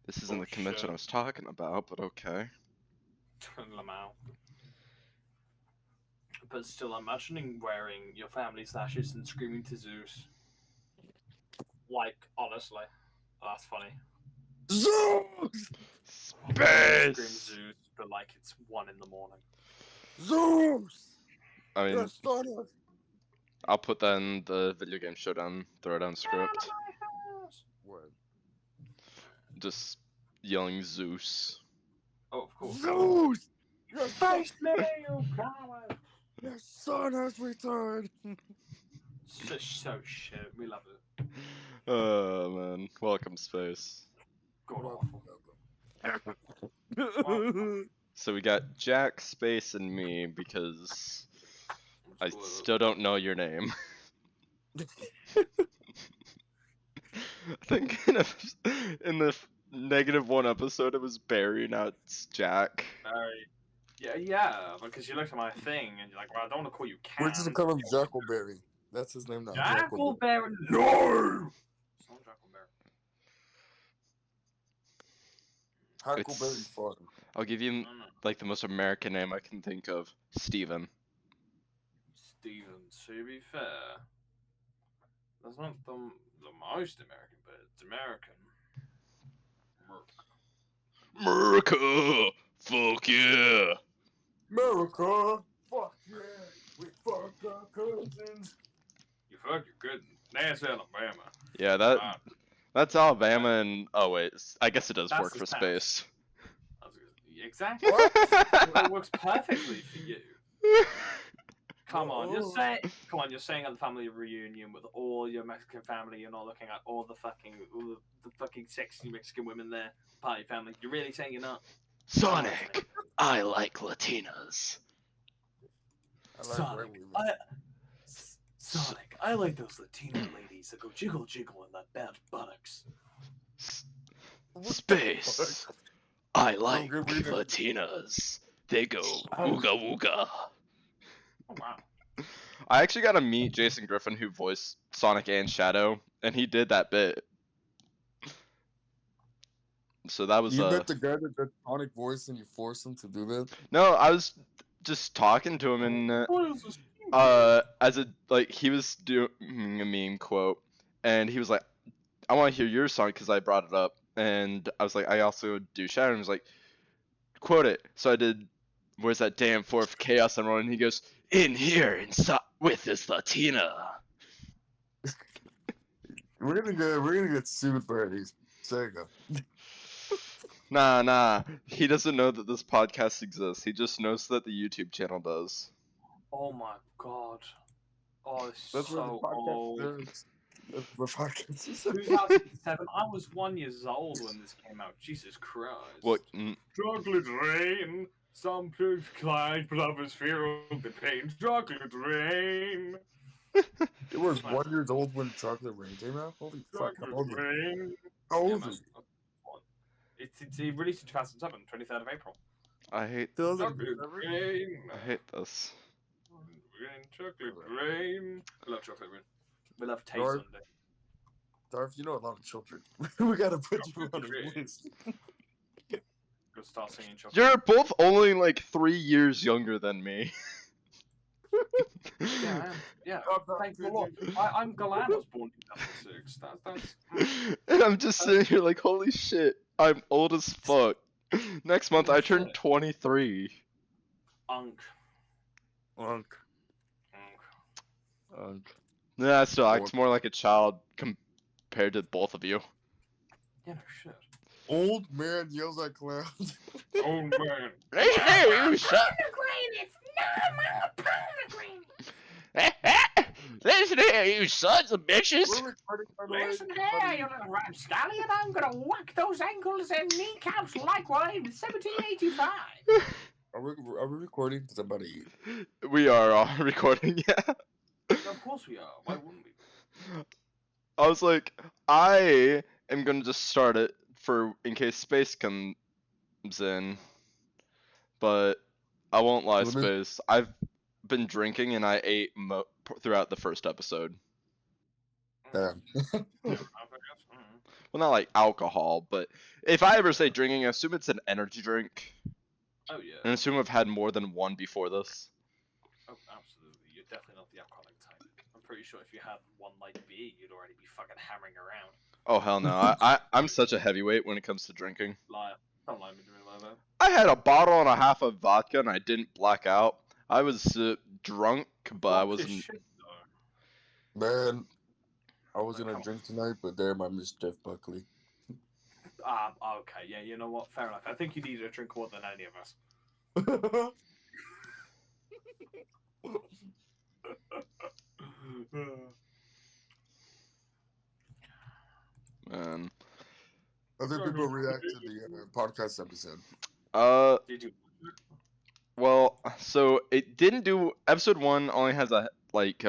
This isn't the convention I was talking about, but okay. Lamau. But still, imagining wearing your family's ashes and screaming to Zeus. Like, honestly, that's funny. Zeus! Scream Space! Zeus, but like it's 1 in the morning. Zeus! I mean, Yes, son. I'll put that in the video game showdown throwdown script. What? Just yelling Zeus. Oh, of course. Zeus! Your son, Face me, you coward! your son has returned. So shit. We love it. Oh man, welcome Space. God Welcome, awful. welcome. So we got Jack, Space, and me because I Spoiler. still don't know your name. I think in the -1 episode it was Barry, now it's Jack. Yeah, because you looked at my thing and you're like, well, I don't want to call you Cam. We're just gonna call him Jackleberry. That's his name now. Jackleberry. No! It's not Jackleberry. Huckleberry Farm. I'll give you No. like the most American name I can think of. Steven. Steven, to be fair, that's not the most American, but it's American. America! Fuck yeah! America! Fuck yeah! We fuck our cousins! You fuck your good. That's Alabama. Yeah, that's Alabama and oh wait, I guess it does That's work the for South. Space. Exactly. It works perfectly for you. Come on, you're saying at the family reunion with all your Mexican family, you're not looking at all the fucking sexy Mexican women there, party family. You're really saying you're not? Sonic, I like Latinas. Sonic, I like those Latina ladies that go jiggle jiggle in that bad buttocks. Space, I like good reader. Latinas. They go wooga wooga. Oh wow. I actually got to meet Jason Griffin, who voiced Sonic and Shadow, and he did that bit. So that was You met the guy that did Sonic voice and you forced him to do that? No, I was just talking to him and as a like he was doing a meme quote and he was like, I want to hear your song because I brought it up, and I was like, I also do Shadow, and he was like, quote it. So I did, where's that damn fourth Chaos Emerald, and he goes, in here inside with this Latina. We're gonna get sued by Sega. Nah, he doesn't know that this podcast exists. He just knows that the YouTube channel does. Oh my god. Oh, it's That's where the so podcast old. is. That's the podcast is. 2007. I was 1 year old when this came out. Jesus Christ. What? Chocolate rain. Some pigs climb, but others feel the pain. Chocolate rain. It was 1 year old when Chocolate Rain came out. Holy fuck! How old Chocolate is it? rain. How Yeah, old man. is It's released in 2007, 23rd of April. I hate. Chocolate rain. I hate this. Rain, chocolate rain. We love chocolate rain. We love taste Dark. Sunday. Darth, you know a lot of children. We gotta put you on Chocolate a list. Go start singing chocolate. You're both only like 3 years younger than me. Yeah, I am. Yeah. Oh, Thank you a lot. I'm glad I was born in 2006. That's And I'm just sitting here like, holy shit, I'm old as fuck. Next month I turn 23. Unk. Unk. Yeah, I still act more like a child compared to both of you. Yeah, no shit. Old man yells at clowns. Oh man. Hey, you son! It's not my pomegranate. Listen here, you sons of bitches! We're recording, by the way. Listen here, you little rapscallion. I'm gonna whack those ankles and kneecaps likewise in 1785. Are we recording? Because I'm about to eat. We are all recording, yeah. Of course we are. Why wouldn't we? I was like, I am gonna just start it for in case Space comes in, but I won't lie, Let me- Space. I've been drinking and I ate throughout the first episode. Damn. Well, well, not like alcohol, but if I ever say drinking, I assume it's an energy drink, Oh yeah. and assume I've had more than one before this. Oh, absolutely. You're definitely not the alcoholic type. I'm pretty sure if you had one light beer, you'd already be fucking hammering around. Oh hell no, I'm such a heavyweight when it comes to drinking. Liar. Don't lie to me like that. I had a bottle and a half of vodka and I didn't black out. I was drunk, but I Drunk as wasn't. shit, though. Man, I was gonna Come on. drink tonight, but damn, I missed Jeff Buckley. Okay, yeah, you know what? Fair enough. I think you need a drink more than any of us. Man. Other people react to the podcast episode. Did you? Well, so it didn't do. Episode 1 only has a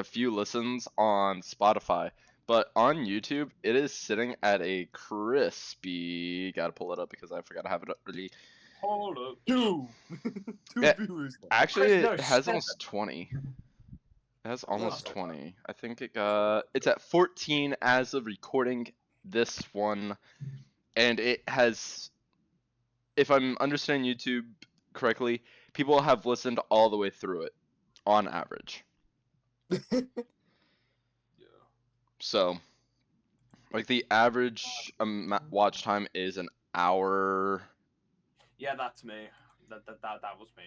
few listens on Spotify, but on YouTube it is sitting at a crispy. Gotta pull it up because I forgot to have it up really. Hold up. Two Yeah, viewers. Actually, Chris, no, it has 7. almost 20. It has almost Oh. 20. I think it's at 14 as of recording this one, and it has, if I'm understanding YouTube correctly, people have listened all the way through it, on average. Yeah. So, like the average watch time is an hour. Yeah, that's me. That was me.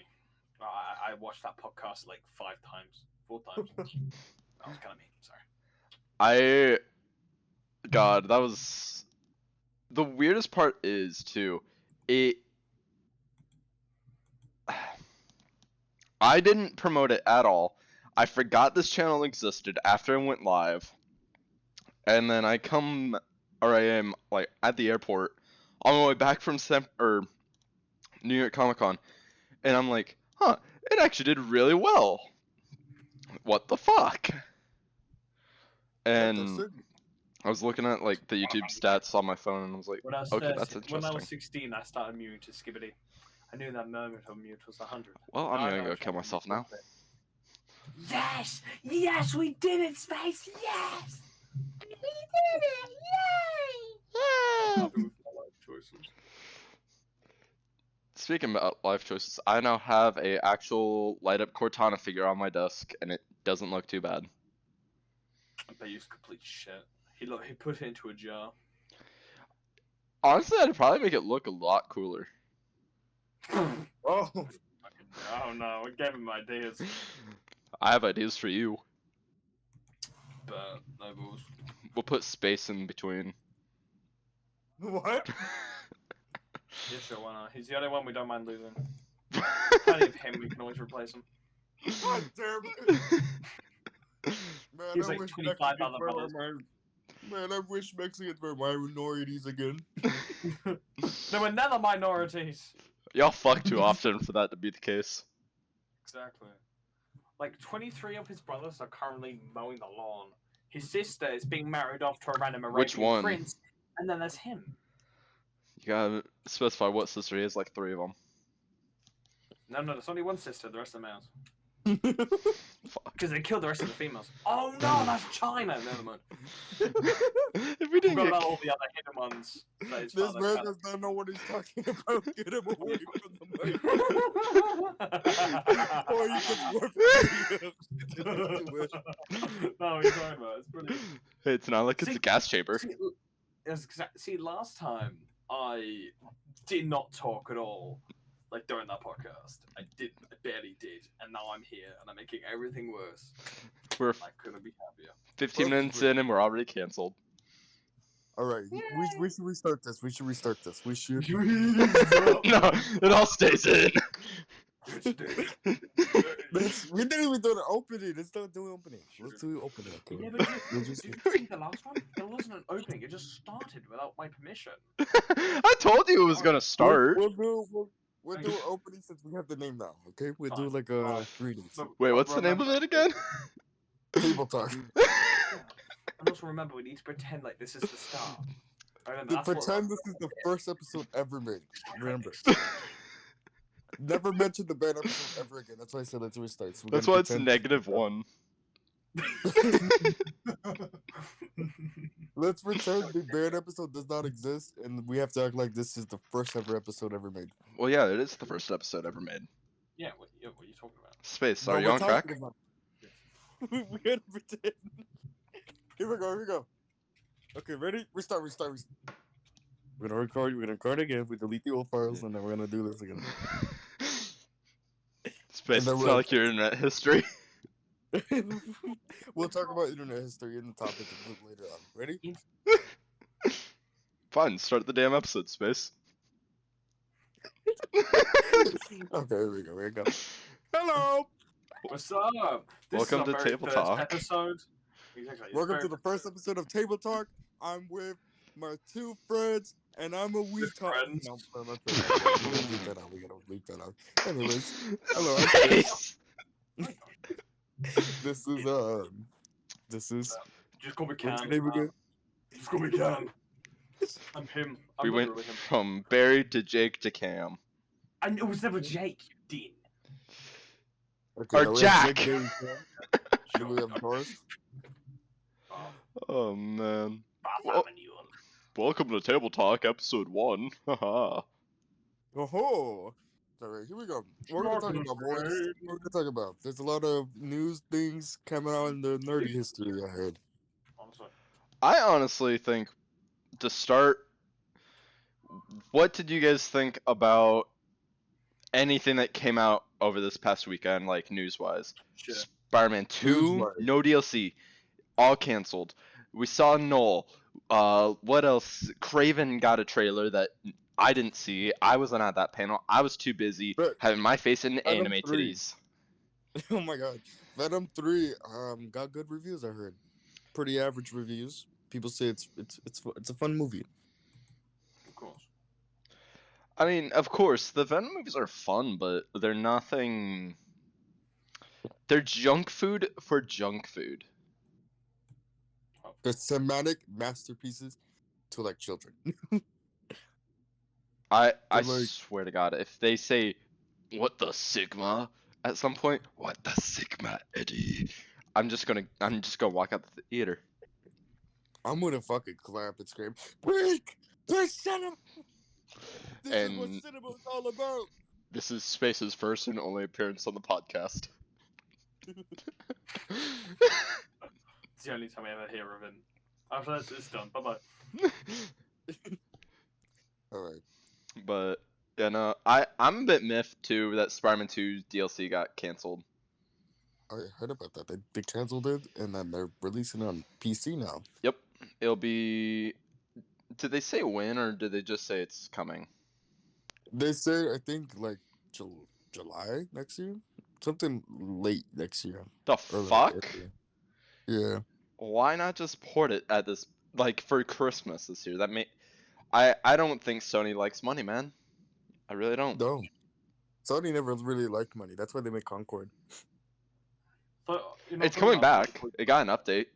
I watched that podcast like 4 times. That was kind of me. Sorry. God, that was the weirdest part is too. I didn't promote it at all. I forgot this channel existed after I went live. And then I am like at the airport on my way back from New York Comic Con, and I'm like, huh, it actually did really well. What the fuck? And I was looking at like the YouTube stats on my phone, and I was like, When I was okay, that's 13 when I was interesting. 16, I started muting to Skibbity. I knew that moment of mute was 100. Well, I'm Now I gonna know go I kill can't myself mute now. it. Yes! Yes, we did it, Space! Yes! We did it! Yay! Happy with my life choices. Speaking about life choices, I now have a actual light up Cortana figure on my desk, and it doesn't look too bad. I bet you it's complete shit. He put it into a jar. Honestly, I'd probably make it look a lot cooler. Oh, Oh no, I gave him ideas. I have ideas for you. But no balls. We'll put space in between. what? Yeah, sure, why not? He's the only one we don't mind losing. Plenty of him, we can always replace him. God damn it! Man, He's I like wish 25 Mexicans other were brothers. Man, I wish Mexicans were minorities again. They were never minorities. Y'all fuck too often for that to be the case. Exactly. Like 23 of his brothers are currently mowing the lawn. His sister is being married off to a random Arabian Which one? prince, and then there's him. You gotta specify what sister he is, like 3 of them. No, there's only one sister. The rest are males. Fuck. Because they killed the rest of the females. Oh no, that's China. Never mind. If we didn't Forgot get about all the other hidden ones. that his This father man cut. does not know what he's talking about. Get him away from the mic. Or you just work for No, what are you talking about? It's brilliant. Hey, it's not like it's See- a gas chamber. See, last time I did not talk at all, like during that podcast. I barely did, and now I'm here, and I'm making everything worse. We're I couldn't be happier. 15 minutes in and we're already canceled. Alright, we should restart this. We should. No, it all stays in. We didn't even do the opening. Let's not do opening. Let's do opening. Okay? Yeah, but We'll did just- you see the last one? It wasn't an opening. It just started without my permission. I told you it was gonna start. We'll do an opening since we have the name now. Okay, we'll do like a greetings. Wait, what's the name of it again? Table talk. And also remember, we need to pretend like this is the start. Remember, that's what- Pretend this is the first episode ever made. Remember. Never mention the bad episode ever again. That's why I said let's restart. So That's why it's -1. Let's pretend the Baron episode does not exist, and we have to act like this is the first ever episode ever made. Well, yeah, it is the first episode ever made. yeah, what are you talking about? Space, No, are you we're on track? talking about- we gotta pretend. Here we go. Okay, ready? Restart. We're gonna record again. We delete the old files, and then we're gonna do this again. Space, And then it's we'll- not like your internet history. We'll talk about internet history in the topic a bit later on. Ready? Fine, start the damn episode, Space. Okay, here we go. Hello. What's up? Welcome is to our very Table first Talk. Episode. Exactly. it's Welcome very- to the first episode of Table Talk. I'm with my two friends, and I'm a weak talk. friends? No, I'm not friends. We gotta bleep that out. Anyways, hello. I'm Space. Space! This is. Just call me What's Cam. your name again? Just call me Cam. I'm him. I'm We went literally him. from Barry to Jake to Cam. And it was never Jake, you Dean. Okay, Or now we have Jack. Jake, Dave, Cam. Then we have Doris. Oh man. Well, Welcome to Table Talk, episode 1. Haha. Oh, alright, here we go. We're gonna talk about boys. We're gonna talk about. There's a lot of news things coming out in the nerdy history. I heard. honestly. I honestly think, to start, what did you guys think about anything that came out over this past weekend, like news-wise? Shit. Spider-Man 2, News-wise. no DLC, all canceled. We saw Null. What else? Craven got a trailer that I didn't see. I wasn't at that panel. I was too busy But having my face in Venom anime 3. titties. Oh my god, Venom 3 got good reviews. I heard, pretty average reviews. People say it's a fun movie. Of course. I mean, of course, the Venom movies are fun, but they're nothing. They're junk food for junk food. They're cinematic masterpieces to like children. I like- swear to God, if they say, "What the Sigma?" at some point, "What the Sigma, Eddie?" I'm just gonna walk out the theater. I'm gonna fucking clap and scream, "Break the cinema!" This is what And- cinema's all about. This is Space's first and only appearance on the podcast. It's the only time I ever hear of him. After that, it's done. Bye bye. All right. But yeah, no, I'm a bit miffed too that Spider-Man 2 DLC got canceled. I heard about that. They canceled it, and then they're releasing it on PC now. Yep, it'll be. Did they say when, or did they just say it's coming? They say I think like July next year, something late next year. The or, like, fuck? earlier. Yeah. Why not just port it at this, like, for Christmas this year? I don't think Sony likes money, man. I really don't. No. Sony never really liked money. That's why they make Concord. So, you know, It's something coming else- back. It got an update.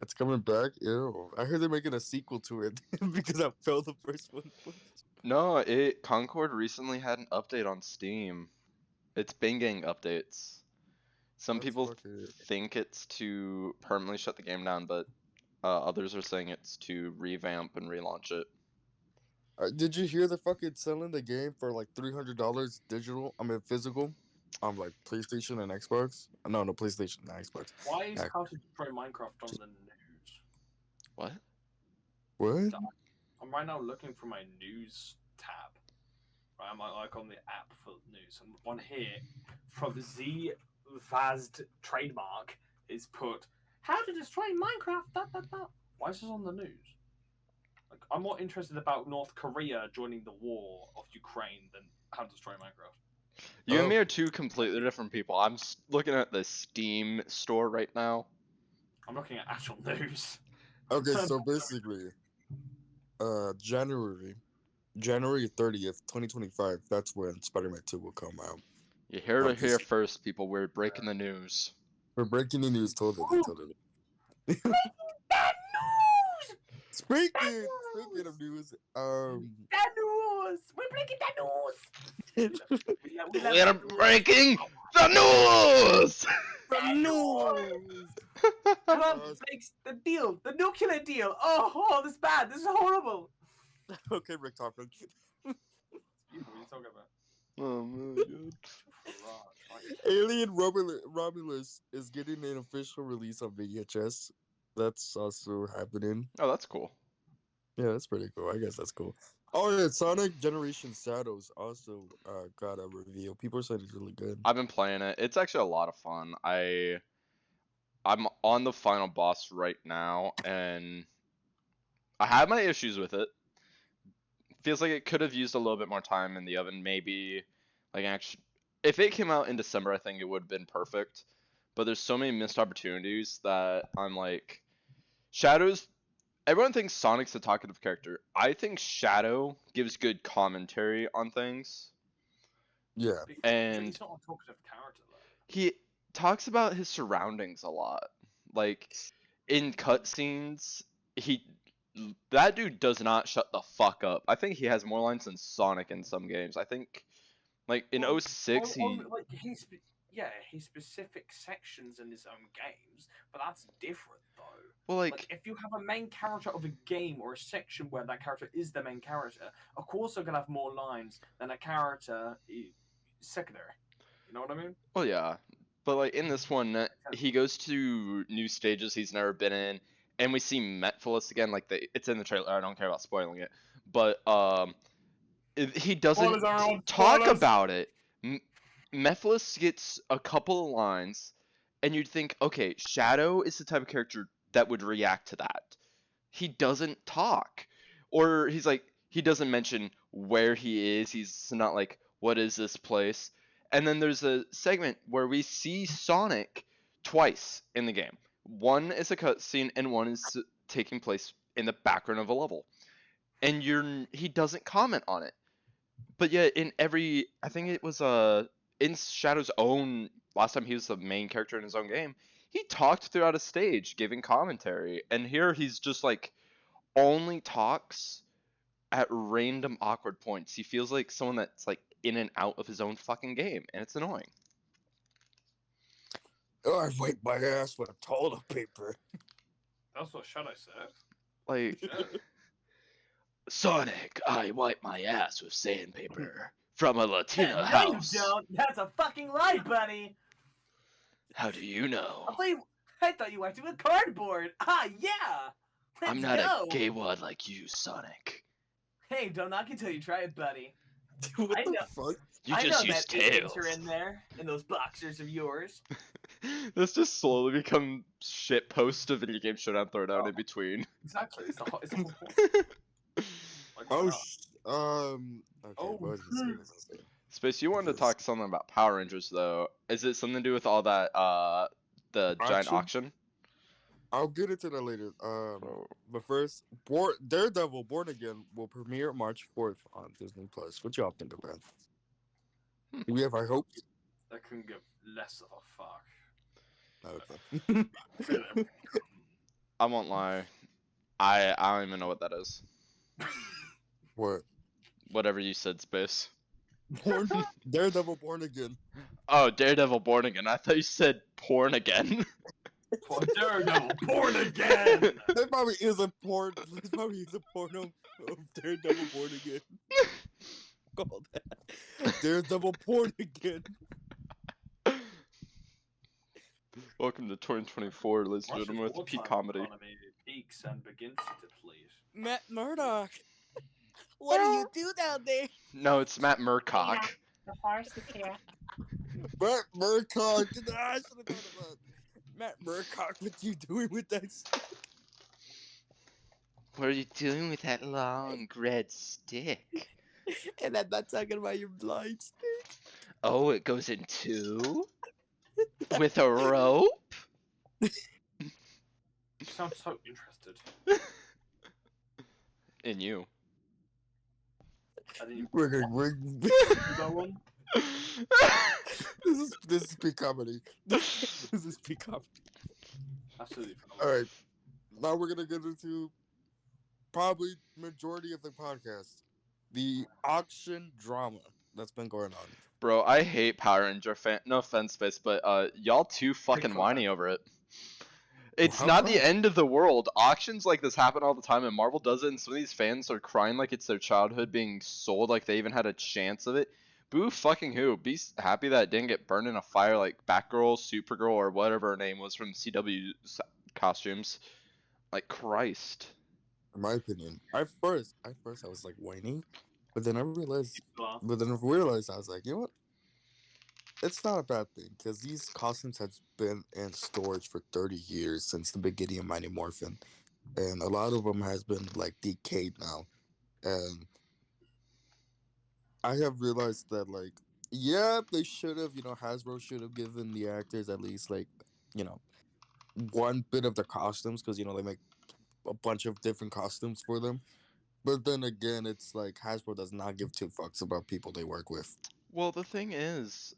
It's coming back. Ew. I heard they're making a sequel to it because I failed the first one. No, Concord recently had an update on Steam. It's been getting updates. Some That's people fucking- think it's to permanently shut the game down, but others are saying it's to revamp and relaunch it. Did you hear they're fucking selling the game for like $300 digital? I mean physical, on like PlayStation and Xbox. No, PlayStation and Xbox. Why is Yeah. How to Destroy Minecraft on the news? What? What? I'm right now looking for my news tab. Right, I'm like on the app for news, and on here from Z Vazd trademark is put How to Destroy Minecraft. Why is this on the news? Like, I'm more interested about North Korea joining the war of Ukraine than How to Destroy Minecraft. You and me Oh. are two completely different people. I'm looking at the Steam store right now. I'm looking at actual news. Okay, so basically, January 30th, 2025. That's when Spider-Man 2 will come out. You heard it Okay. here first, people. We're breaking the news. For breaking the news, told it. Speaking of news, That news! We're breaking that news! We're breaking the news! No. Come on, Uh, the deal, the nuclear deal. Oh, this is bad. This is horrible. okay, Rick Toppin. What are you talking about? Oh my god. Alien Romulus is getting an official release on VHS. That's also happening. Oh, that's cool. Yeah, that's pretty cool. I guess that's cool. Oh yeah, Sonic Generation Shadows also got a review. People are saying it's really good. I've been playing it. It's actually a lot of fun. I'm on the final boss right now, and I have my issues with it. Feels like it could have used a little bit more time in the oven. Maybe, like, actually, if it came out in December, I think it would have been perfect. But there's so many missed opportunities that I'm like, Shadows. Everyone thinks Sonic's a talkative character. I think Shadow gives good commentary on things, Yeah. But and he's not a talkative character though. he talks about his surroundings a lot. Like in cutscenes, he that dude does not shut the fuck up. I think he has more lines than Sonic in some games. I think like in Well, 06 like he's specific sections in his own games, but that's different though. well Like if you have a main character of a game or a section where that character is the main character, of course they're gonna have more lines than a character secondary. You know what I mean? well yeah. But like in this one, he goes to new stages he's never been in, and we see Metphilis again. Like it's in the trailer. I don't care about spoiling it, but he doesn't Spoilers, everyone, talk spoilers! about it. Mephiles gets a couple of lines, and you'd think, okay, Shadow is the type of character that would react to that. He doesn't talk, or he's like, he doesn't mention where he is. He's not like, what is this place? And then there's a segment where we see Sonic twice in the game. One is a cutscene, and one is taking place in the background of a level. And he doesn't comment on it. But yet in every, I think it was in Shadow's own last time he was the main character in his own game, he talked throughout a stage giving commentary, and here he's just like only talks at random awkward points. He feels like someone that's like in and out of his own fucking game, and it's annoying. Oh, I wiped my ass with a toilet paper. That's what Shadow said. Like Sonic, I wipe my ass with sandpaper from a Latina No, house. you don't. That's a fucking lie, buddy. How do you know? I thought you wiped it with cardboard. Ah, yeah. Let's I'm not go. a gay wad like you, Sonic. Hey, don't knock it till you try it, buddy. What I the know. fuck? You I just know use that agents tails. are in there, in those boxers of yours. This just slowly become shit post of video game showdown throwdown in between. Exactly. It's the whole point. Like, Oh, why not? okay, Oh, what shit. was I saying? Space, you wanted to talk something about Power Rangers though. Is it something to do with all that the giant auction? I'll get into that later. Oh. But first, Daredevil Born Again will premiere March 4th on Disney Plus. What y'all think of that? Do we have high hopes? I couldn't give less of a fuck. Okay. I won't lie. I don't even know what that is. What? Whatever you said, Space. Daredevil Born Again. Oh, Daredevil Born Again. I thought you said porn again. For Daredevil, born again. There probably is a porn. There probably is a porno of Daredevil Born Again. Call that Daredevil Born Again. Welcome to 2024, ladies and Russia's gentlemen, with wartime peak comedy. economy peaks and begins to deplete. Matt Murdock. What do you do down there? No, it's Matt Murcock. The horse is here. Matt Murdock. I should have thought about Matt Murdock. What you doing with that stick? What are you doing with that long red stick? And I'm not talking about your blind stick. Oh, it goes in two? With a rope? You sound so interested. In you. I didn't We're go on. this is peak comedy. This is peak comedy. Absolutely. All right, now we're gonna get into probably majority of the podcast, the auction drama. that's been going on. Bro, I hate Power Ranger fan. No offense, Space, but y'all too fucking Big whiny fan. over it. Well, It's how not the come? end of the world. Auctions like this happen all the time, and Marvel does it, and some of these fans are crying like it's their childhood being sold, like they even had a chance of it. Boo fucking who. Be happy that it didn't get burned in a fire like Batgirl, Supergirl, or whatever her name was from CW costumes. Like, Christ. In my opinion, at first I was like whining, but then I realized, Well, I was like, you know what? It's not a bad thing because these costumes have been in storage for 30 years since the beginning of Mighty Morphin, and a lot of them has been like decayed now. And I have realized that like, yeah, they should have, Hasbro should have given the actors at least like, you know, one bit of their costumes because they make a bunch of different costumes for them. But then again, it's like Hasbro does not give two fucks about people they work with. Well, the thing is,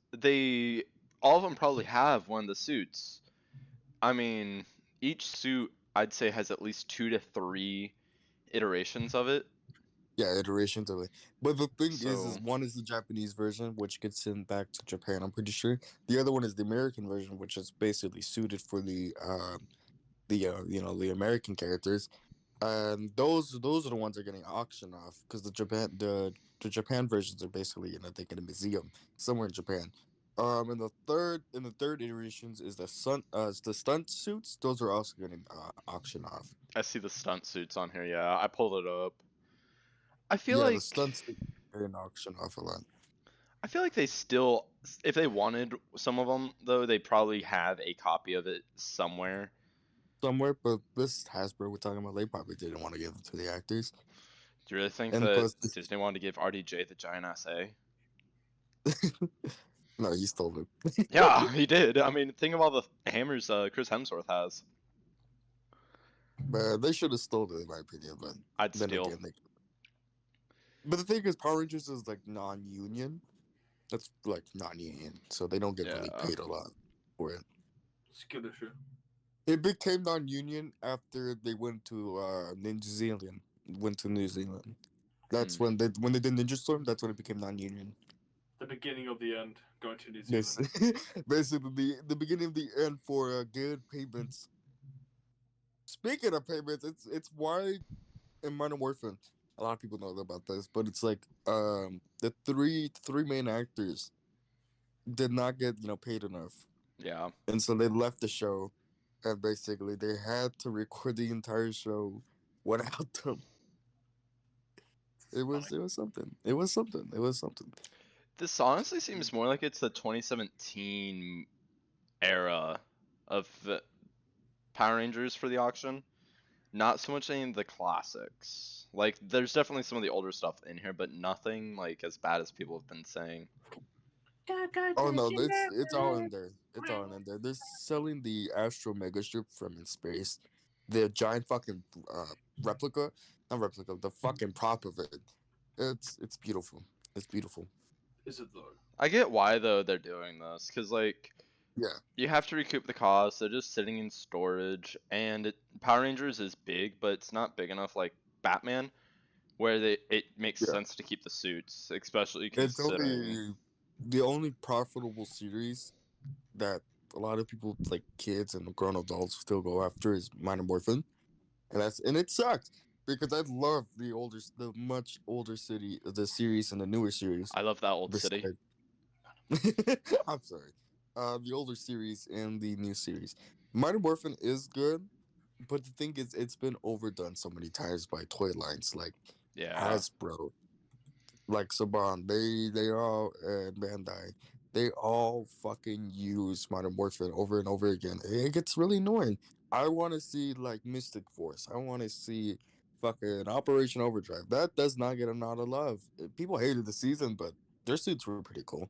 all of them probably have one of the suits. I mean, each suit I'd say has at least 2 to 3 iterations of it. Yeah, iterations of it. But the thing is So one is the Japanese version, which gets sent back to Japan. I'm pretty sure. The other one is the American version, which is basically suited for the American characters. And those are the ones that are getting auctioned off because the Japan versions are basically I think in a museum somewhere in Japan. In the third iterations is the stunt suits. Those are also getting auctioned off. I see the stunt suits on here. Yeah, I pulled it up. I feel Yeah, the like stunt suits are getting auctioned off a lot. I feel like they still, if they wanted some of them though, they probably have a copy of it somewhere. Somewhere, but this Hasbro we're talking about, they probably didn't want to give it to the actors. Do you really think And that plus, Disney wanted to give RDJ the giant ass A? no, he stole it. Yeah, he did. I mean, think of all the hammers Chris Hemsworth has. But they should have stole it, in my opinion. But I'd then steal. again, but the thing is, Power Rangers is like non-union. That's like non-union, so they don't get really Yeah. paid a lot for it. skill issue. It became non-union after they went to New Zealand. That's Hmm. when they did Ninja Storm. That's when it became non-union. The beginning of the end, going to New Zealand. Basically, basically the beginning of the end for good payments. Speaking of payments, it's why in Modern Warfare, a lot of people know about this, but it's like the three main actors did not get paid enough, Yeah. and so they left the show, and basically they had to record the entire show without them. It was something. It was something. It was something. This honestly seems more like it's the 2017 era of the Power Rangers for the auction. Not so much any of the classics. Like, there's definitely some of the older stuff in here, but nothing like as bad as people have been saying. Oh no, it's all in there. It's all in there. They're selling the Astro Mega Strip from in space, the giant fucking replica, not replica, the fucking prop of it. It's beautiful. It's beautiful. Is it though? I get why though they're doing this, cause like Yeah, you have to recoup the cost. They're just sitting in storage, and Power Rangers is big, but it's not big enough like Batman, where it makes yeah. sense to keep the suits, especially It's considering. only the only profitable series that a lot of people like kids and grown adults still go after is Minor Morphin, and it sucks because I love the much older the series and the newer series. I love that old city. Besides, I'm sorry, the older series and the new series. Minor Morphin is good, but the thing is, it's been overdone so many times by toy lines like Yeah. Hasbro, like Saban, they all and Bandai, they all fucking use Modern Warfare over and over again. It gets really annoying. I want to see like Mystic Force. I want to see fucking Operation Overdrive. That does not get a lot of love. People hated the season, but their suits were pretty cool.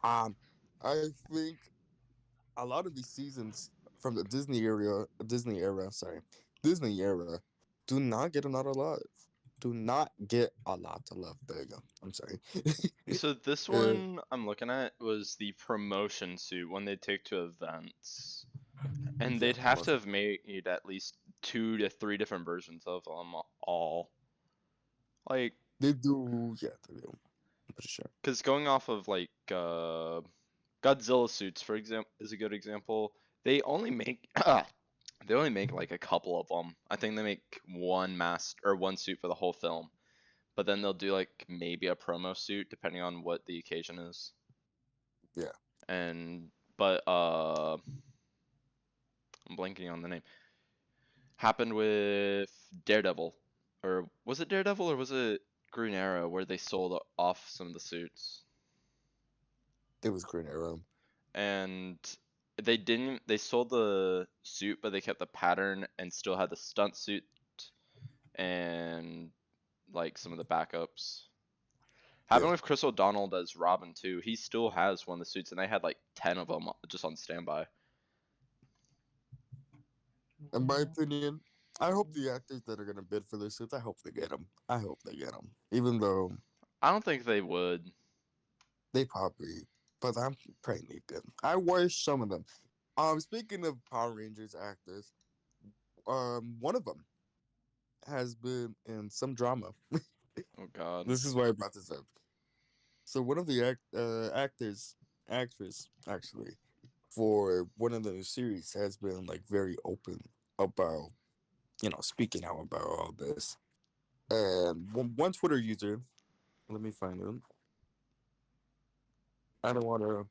Um, I think a lot of these seasons from the Disney era, do not get a lot of love. Do not get a lot of love. There you go. I'm sorry. So this uh, one I'm looking at was the promotion suit when they take to events. And yeah, they'd have to promotion. have made at least 2 to 3 different versions of them all. Like, They do. Yeah, they do. I'm pretty sure. Because going off of like Godzilla suits, for example, is a good example. They only make they only make like a couple of them. I think they make one mask or one suit for the whole film, but then they'll do like maybe a promo suit depending on what the occasion is. Yeah. And but I'm blanking on the name. Happened with Daredevil, or was it Daredevil or was it Green Arrow where they sold off some of the suits? It was Green Arrow. And they sold the suit but they kept the pattern and still had the stunt suit and like some of the backups. Happened Yeah. with Chris O'Donnell as Robin too. He still has one of the suits and they had like 10 of them just on standby. In my opinion, I hope the actors that are gonna bid for their suits, I hope they get them. I hope they get them, even though I don't think they would. they probably. But I'm praying they good. I watched some of them. Speaking of Power Rangers actors, one of them has been in some drama. Oh god. This is why I brought this up. So one of the actress actually, for one of the new series has been like very open about speaking out about all this. And one Twitter user, let me find him. I don't want to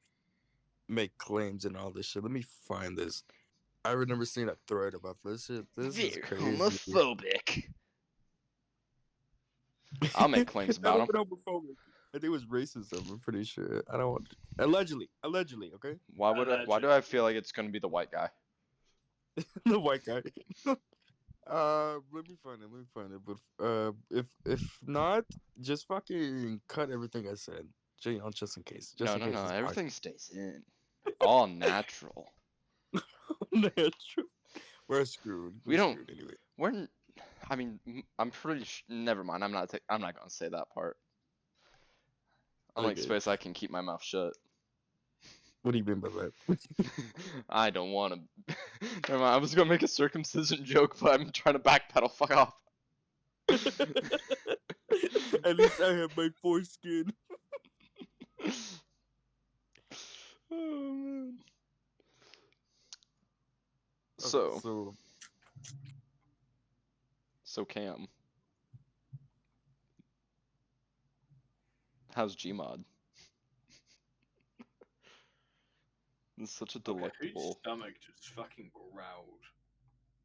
make claims and all this shit. Let me find this. I remember seeing a thread about this shit. This is They're crazy. homophobic. I'll make claims That about them. wasn't homophobic. I think it was racism. I'm pretty sure. I don't want allegedly. Okay. Why do I feel like it's gonna be the white guy? The white guy. Let me find it. But if not, just fucking cut everything I said. Just in case. Just No, in no, case. no. It's Everything stays in. All natural. natural. We're screwed. We We're don't. screwed anyway. I mean, I'm pretty. Never mind. I'm not. I'm not gonna say that part. Unlike Okay. Space, I can keep my mouth shut. What do you mean by that? I don't want to. Never mind. I was gonna make a circumcision joke, but I'm trying to backpedal. Fuck off. At least I have my foreskin. Oh man. Okay, So Cam, how's Gmod? It's such a Okay, whose delectable. stomach just fucking growled?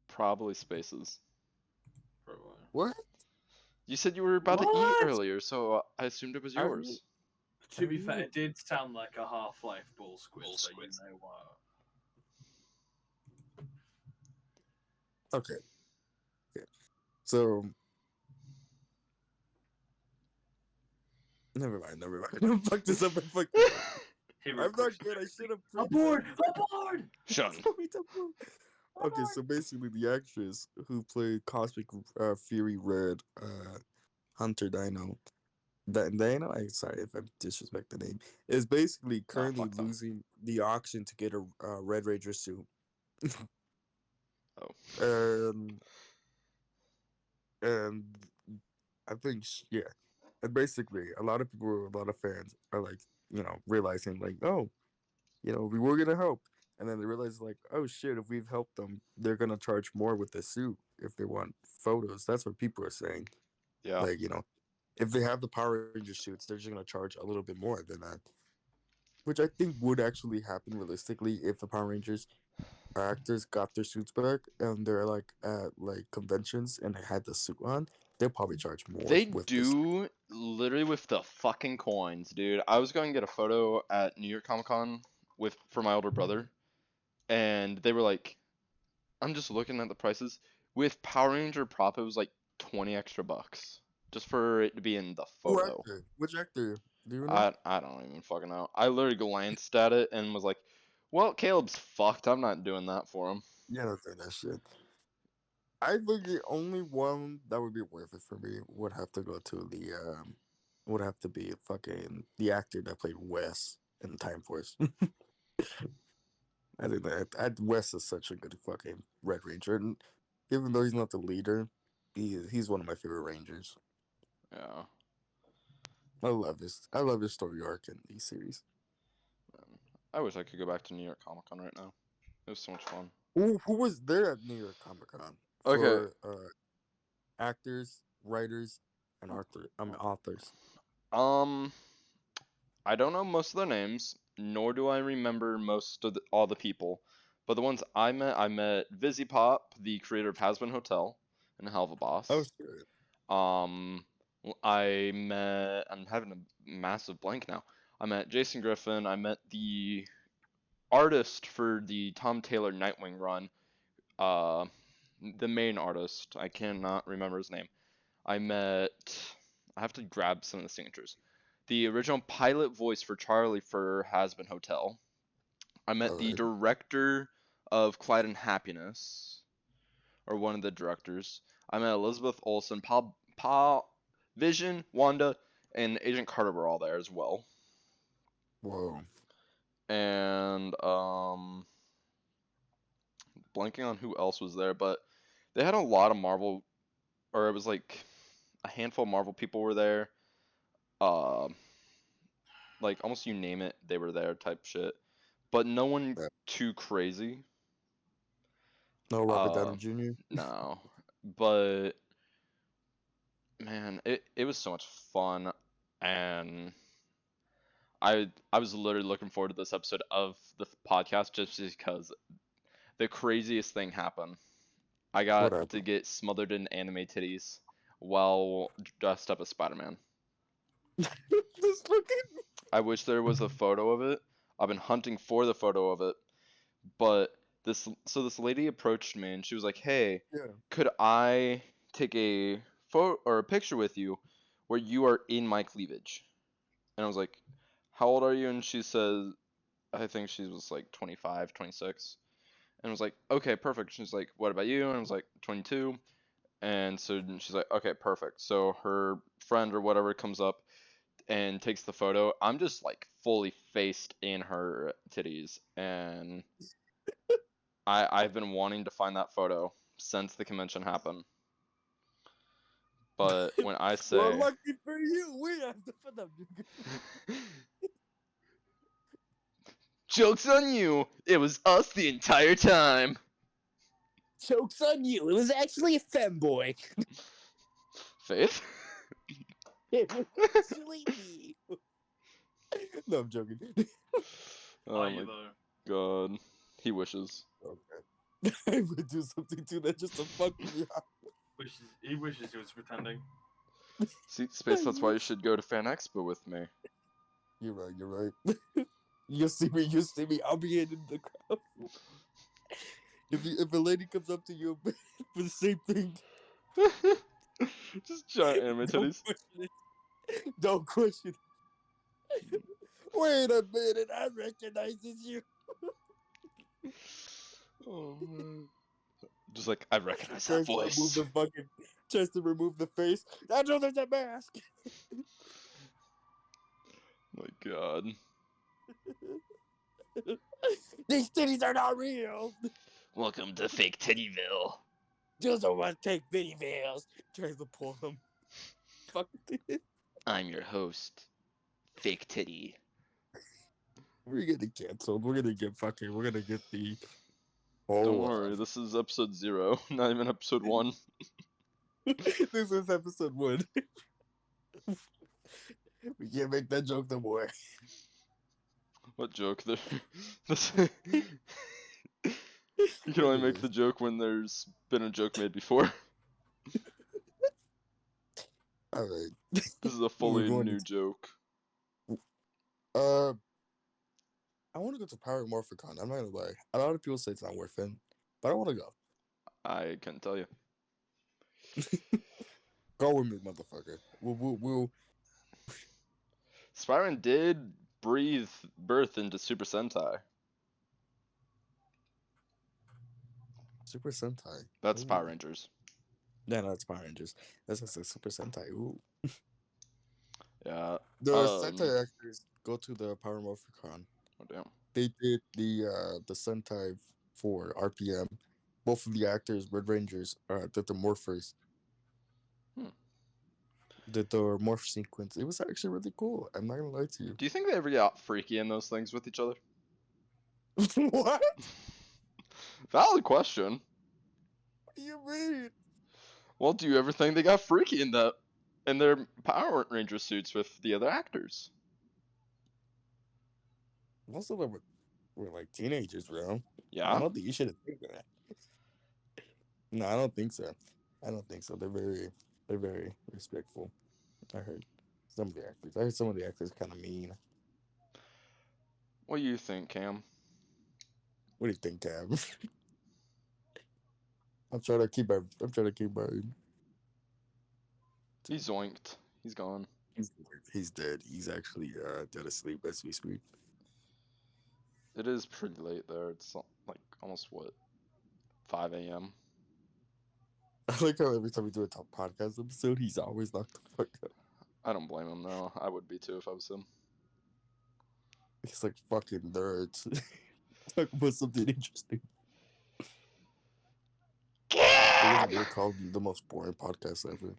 Probably Spaces. Probably. what? You said you were about to eat What? earlier, so I assumed it was Are yours. To be Are fair, you- it did sound like a Half-Life bull squid, so you know what. Okay. So never mind. Fuck this up. He I'm not requested good. I should have aboard! Aboard! Shun. Okay, so basically, the actress who played Cosmic Fury Red, Hunter Dino, Dino. I'm sorry if I disrespect the name. Is basically Nah, currently fuck them. losing the auction to get a Red Ranger suit. Oh. And I think yeah, and basically a lot of people, a lot of fans are like realizing like, oh, we were gonna help, and then they realize like, oh shit, if we've helped them, they're gonna charge more with the suit if they want photos. That's what people are saying. Yeah. Like if they have the Power Ranger suits, they're just gonna charge a little bit more than that, which I think would actually happen realistically if the Power Rangers actors got their suits back and they're like at like conventions and they had the suit on. They'll probably charge more They with this. do literally with the fucking coins, dude. I was going to get a photo at New York Comic Con for my older brother, and they were like, I'm just looking at the prices. With Power Ranger prop, it was like 20 extra bucks just for it to be in the Who photo. actor? Which actor? Do you know? I don't even fucking know. I literally glanced at it and was like, well, Caleb's fucked. I'm not doing that for him. Yeah, don't say that shit. I think the only one that would be worth it for me would have to go to would have to be fucking the actor that played Wes in Time Force. I think that Wes is such a good fucking Red Ranger, and even though he's not the leader, he's one of my favorite Rangers. Yeah. I love this. I love his story arc in these series. I wish I could go back to New York Comic Con right now. It was so much fun. Who was there at New York Comic Con Okay. for actors, writers, and authors? I don't know most of their names, nor do I remember most of all the people. But the ones I met Vizzy Pop, the creator of Has Been Hotel, and Hell of a Oh Boss. shit! I'm having a massive blank now. I met Jason Griffin. I met the artist for the Tom Taylor Nightwing run. The main artist. I cannot remember his name. I have to grab some of the signatures. The original pilot voice for Charlie for Has Been Hotel. I met All the right. director of Clyde and Happiness, or one of the directors. I met Elizabeth Olsen, Vision, Wanda, and Agent Carter were all there as well. Whoa. And blanking on who else was there, but they had a lot of Marvel, or it was like a handful of Marvel people were there. Like almost you name it, they were there type shit. But no one Yeah. too crazy. No Robert Downey Uh, Jr. no. But man, it was so much fun, and I was literally looking forward to this episode of the podcast just because the craziest thing happened. I What got to happened? get smothered in anime titties while dressed up as Spider-Man. Just looking. I wish there was a photo of it. I've been hunting for the photo of it, but this lady approached me and she was like, "Hey, Yeah. could I take a photo or a picture with you where you are in my cleavage?" And I was like, "How old are you?" And she said, I think she was like 25, 26. And I was like, "Okay, perfect." She's like, "What about you?" And I was like, 22. And so she's like, "Okay, perfect." So her friend or whatever comes up and takes the photo. I'm just like fully faced in her titties, and I've been wanting to find that photo since the convention happened. But when I Well, say lucky for you, we have to put them. joke's on you, it was us the entire time. Joke's on you. It was actually a femboy. Faith? It was actually me. No, I'm joking. Oh Are my you though? god. He wishes. Okay. I would do something to that just to fuck me up. He wishes he was pretending. See, Space, that's why you should go to Fan Expo with me. You're right. You're right. You see me. You see me. I'll be in the crowd. If a lady comes up to you for the same thing, Just giant anime don't titties. question it. Don't question it. Wait a minute. I recognize you. Oh man. Just like, I recognize that Tries to remove voice. the fucking. Tries to remove the face. I know there's a mask. My god. These titties are not real. Welcome to Fake Tittyville. Just don't want to take video videos. Tries to pull them. Fuck. I'm your host, Fake Titty. We're gonna get canceled. We're gonna get fucking. We're gonna get the. Don't Oh, worry, this is episode 0, not even episode 1. this is episode 1. We can't make that joke no more. What joke there? This- You can only make the joke when there's been a joke made before. All right. This is a We're fully going new joke. I want to go to Pirate Morphicon. I'm not gonna lie. A lot of people say it's not worth it, but I want to go. I can tell you. Go with me, motherfucker. We'll Spider-Man did breathe birth into Super Sentai. Super Sentai. That's Ooh. Power Rangers. No, it's Power Rangers. That's just like Super Sentai. Ooh. Yeah. The Sentai actors go to the Power Morphicon. Oh damn. They did the Sentai for RPM. Both of the actors, Red Rangers, did the Morphers. Hmm. did the morph sequence. It was actually really cool. I'm not gonna lie to you. Do you think they ever got freaky in those things with each other? What? Valid question. What do you mean? Well, do you ever think they got freaky in their Power Ranger suits with the other actors? Most of them were like teenagers, bro. I Yeah. don't think you should have think that. No, I don't think so. I don't think so. They're very respectful. I heard some of the actors. I heard some of the actors kind of mean. What do you think, Cam? What do you think, Tab? I'm trying to keep my. I'm trying to keep my. He's zoinked. He's gone. He's dead. He's actually dead asleep as we speak. It is pretty late there. It's like almost what, 5 a.m. I like how every time we do a top podcast episode, he's always knocked the fuck up. I don't blame him though. I would be too if I was him. He's like fucking nerds. Talk about something interesting. They're called the most boring podcast ever.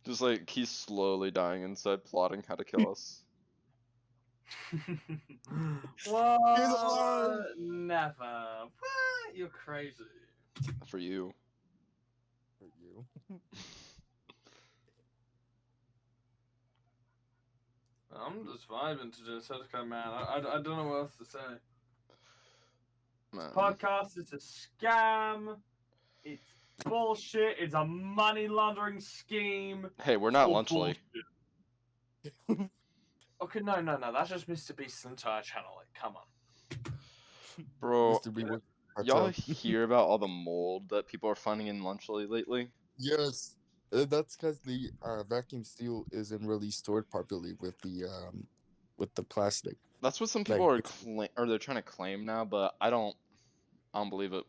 Just like he's slowly dying inside, plotting how to kill us. What? Never. What? You're crazy. For you. For you. I'm just vibing to just okay, man. I don't know what else to say. Man. Podcast is a scam. It's bullshit. It's a money laundering scheme. Hey, we're not All Lunchly. bullshit. Okay, no. That's just Mr. Beast's entire channel. Like, come on. Bro, Mr. B, y'all hear about all the mold that people are finding in Lunchly lately? Yes, that's because the vacuum seal isn't really stored properly with the plastic. That's what some people are they're trying to claim now, but I don't believe it.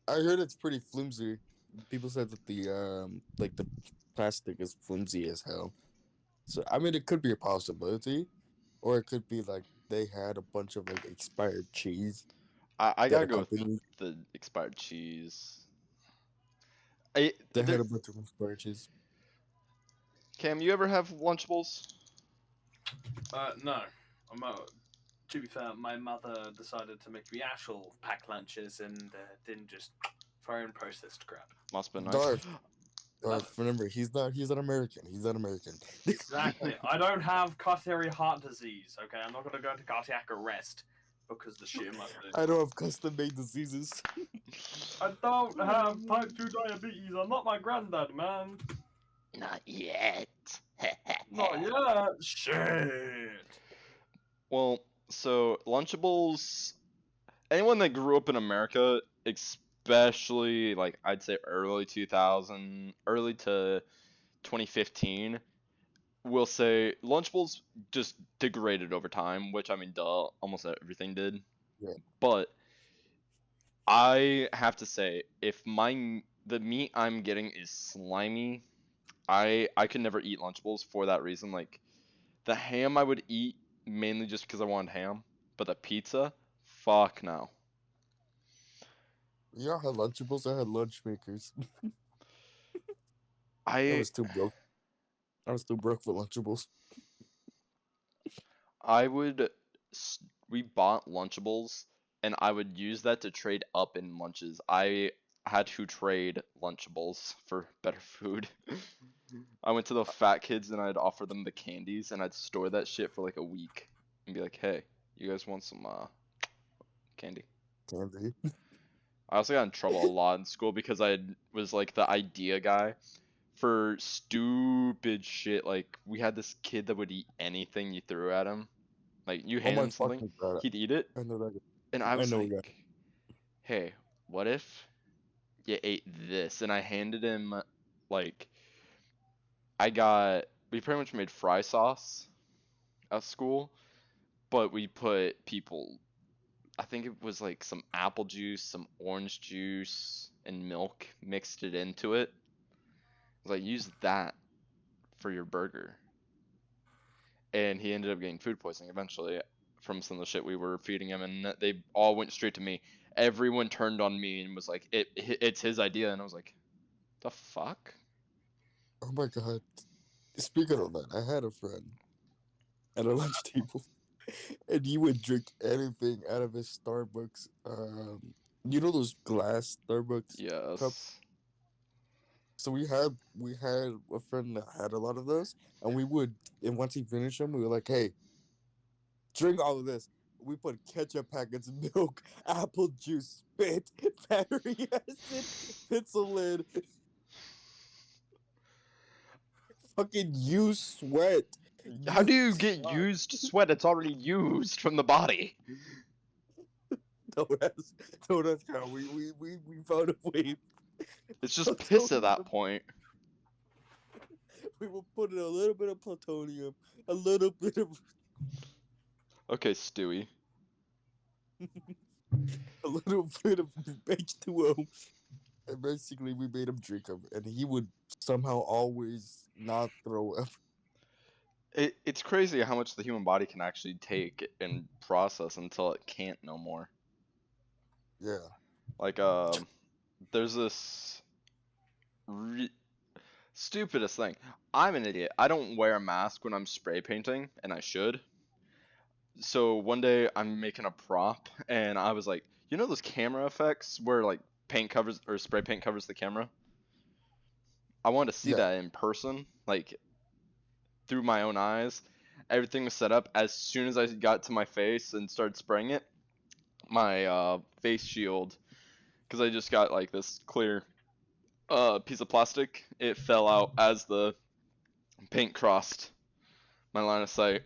I heard it's pretty flimsy. People said that the plastic is flimsy as hell. So I mean, it could be a possibility, or it could be like they had a bunch of like expired cheese. I gotta go company, with the expired cheese. They had a bunch of expired cheese. Cam, you ever have Lunchables? No. To be fair, my mother decided to make me actual pack lunches and didn't just throw in processed crap. Must have been nice. Darth, remember, he's not American. He's not American. Exactly. I don't have coronary heart disease, okay? I'm not going to go into cardiac arrest because the shit must do. I don't have custom-made diseases. I don't have type 2 diabetes. I'm not my granddad, man. Not yet. Not yet. Shit. Well, so Lunchables, anyone that grew up in America, especially like I'd say early 2000, early to 2015, will say Lunchables just degraded over time, which I mean, duh, almost everything did. Yeah. But I have to say, if the meat I'm getting is slimy, I could never eat Lunchables for that reason. Like the ham I would eat mainly just because I wanted ham, but the pizza, fuck no. Yeah, I had Lunchables. I had lunch makers. I was too broke. I was too broke for Lunchables. We bought Lunchables, and I would use that to trade up in lunches. I had to trade Lunchables for better food. I went to the fat kids and I'd offer them the candies, and I'd store that shit for like a week and be like, hey, you guys want some candy? Candy. I also got in trouble a lot in school because I was like the idea guy for stupid shit. Like we had this kid that would eat anything you threw at him. Like you hand him something, he'd eat it. I know that. And I was like, hey, what if you ate this? And I handed him like we pretty much made fry sauce at school, but we put I think it was like some apple juice, some orange juice, and milk, mixed it into it. I was like, use that for your burger. And he ended up getting food poisoning eventually from some of the shit we were feeding him, and they all went straight to me. Everyone turned on me and was like, it's his idea, and I was like, the fuck? Oh my god. Speaking of that, I had a friend at a lunch table, and he would drink anything out of his Starbucks. You know those glass Starbucks cups? Yes. So we had a friend that had a lot of those, and we would, and once he finished them, we were like, "Hey, drink all of this." We put ketchup packets, milk, apple juice, spit, battery acid, pencil lid, fucking used sweat. How do you Used get slime. used sweat? It's already used from the body. Don't ask, don't ask how we found a way. It's just piss at that Plutonium. point. We will put in a little bit of plutonium, a little bit of Okay, Stewie. a little bit of H2O, and basically we made him drink them, and he would somehow always not throw up. It's crazy how much the human body can actually take and process until it can't no more. Yeah. Like, there's this stupidest thing. I'm an idiot. I don't wear a mask when I'm spray painting, and I should. So one day I'm making a prop, and I was like, you know those camera effects where like paint covers or spray paint covers the camera? I wanted to see Yeah. that in person, like through my own eyes. Everything was set up. As soon as I got to my face and started spraying it, my face shield, because I just got like this clear piece of plastic, it fell out as the paint crossed my line of sight.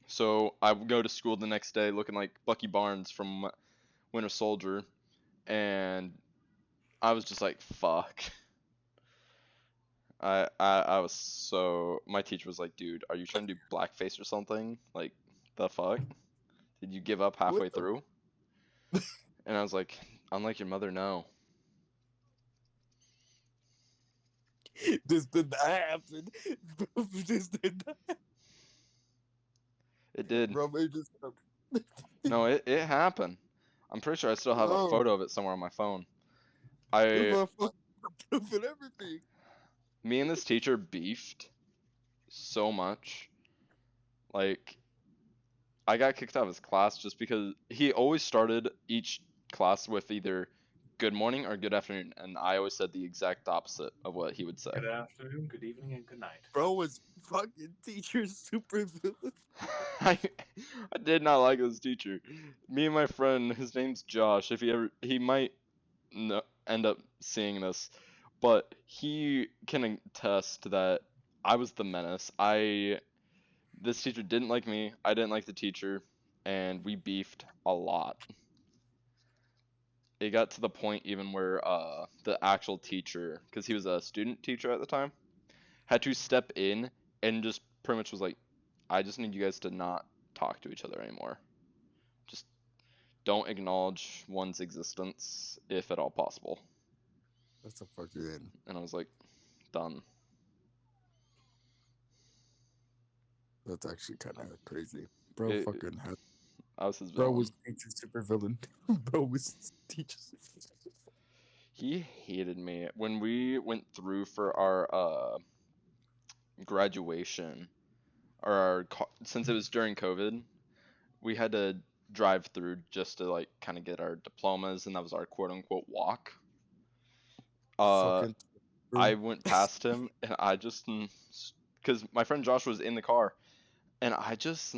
So I would go to school the next day looking like Bucky Barnes from Winter Soldier, and I was just like, fuck. I was so, my teacher was like, dude, are you trying to do blackface or something? Like, the fuck? Did you give up What halfway the? through? And I was like, unlike your mother, no. This did not happen. Bro, this did not. It did. Bro made this up. No, it happened. I'm pretty sure I still have a Oh, photo of it somewhere on my phone. you I, motherfucker proof and everything. me and this teacher beefed so much. Like, I got kicked out of his class just because he always started each class with either good morning or good afternoon, and I always said the exact opposite of what he would say. Good afternoon, good evening, and good night. Bro was fucking teacher super villain. I I did not like this teacher. Me and my friend, his name's Josh. If he might end up seeing this, but he can attest that I was the menace. This teacher didn't like me. I didn't like the teacher, and we beefed a lot. It got to the point even where the actual teacher, because he was a student teacher at the time, had to step in and just pretty much was like, I just need you guys to not talk to each other anymore. Just don't acknowledge one's existence if at all possible. That's a fucking. And I was like, done. That's actually kind of crazy. Bro, It, fucking had. I was his Bro villain. was teacher super villain. Bro was teacher. He hated me. When we went through for our graduation, or since it was during COVID, we had to drive through just to like kind of get our diplomas, and that was our quote unquote walk. Fucking. I went past him, and I just, because my friend Josh was in the car, and I just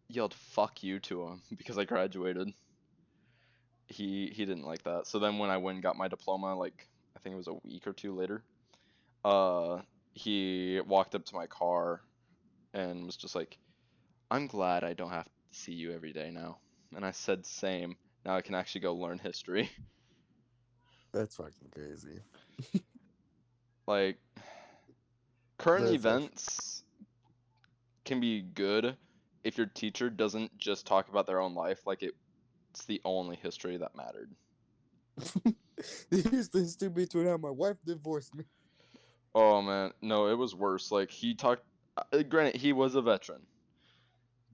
yelled "fuck you" to him because I graduated. He didn't like that. So then when I went and got my diploma, like I think it was a week or two later, he walked up to my car and was just like, "I'm glad I don't have to see you every day now." And I said, "Same. Now I can actually go learn history." That's fucking crazy. Like, current That's events can be good if your teacher doesn't just talk about their own life like it's the only history that mattered. Here's the history between how my wife divorced me. Oh man, no, it was worse. Like he talked. Granted, he was a veteran,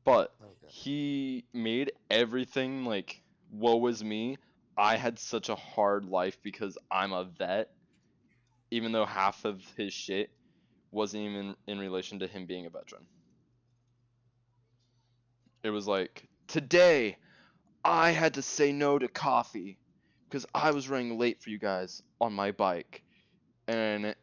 but Okay. he made everything like, woe is me. I had such a hard life because I'm a vet. even though half of his shit wasn't even in relation to him being a veteran. It was like, today I had to say no to coffee because I was running late for you guys on my bike. And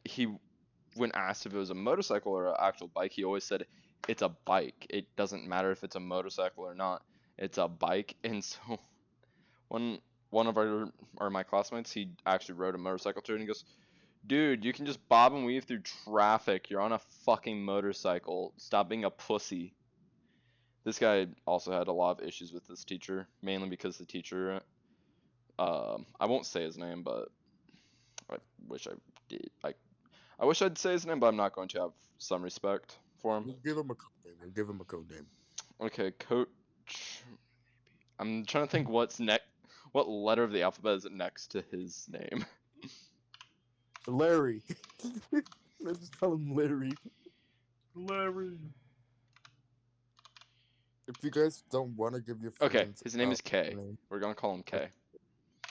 when asked if it was a motorcycle or an actual bike, he always said, it's a bike. It doesn't matter if it's a motorcycle or not. It's a bike. And so one of my classmates, he actually rode a motorcycle too, and he goes, dude, you can just bob and weave through traffic. You're on a fucking motorcycle. Stop being a pussy. This guy also had a lot of issues with this teacher, mainly because the teacher, I won't say his name, but I wish I did. I wish I'd say his name, but I'm not going to have some respect for him. Give him a code name. Give him a code name. Okay, Coach. I'm trying to think what letter of the alphabet is next to his name. Larry. Let's just call him Larry. Larry. If you guys don't want to give your Okay, friends his name is K. name, We're gonna call him K.